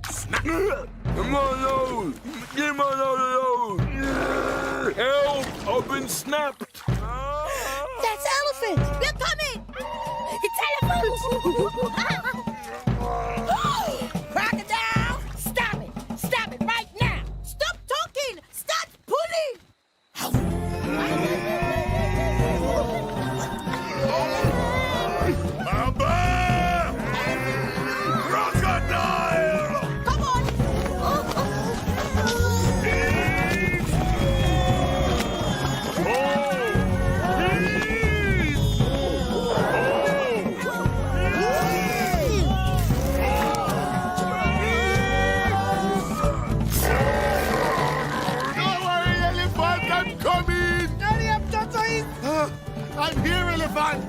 Snap. Come on, those. Give me those. Help! I've been snapped. That's elephant. They're coming. It's elephants. Crocodile, stop it. Stop it right now. Stop talking. Start pulling. Mamba! Crocodile! Come on. I'm here, elephant!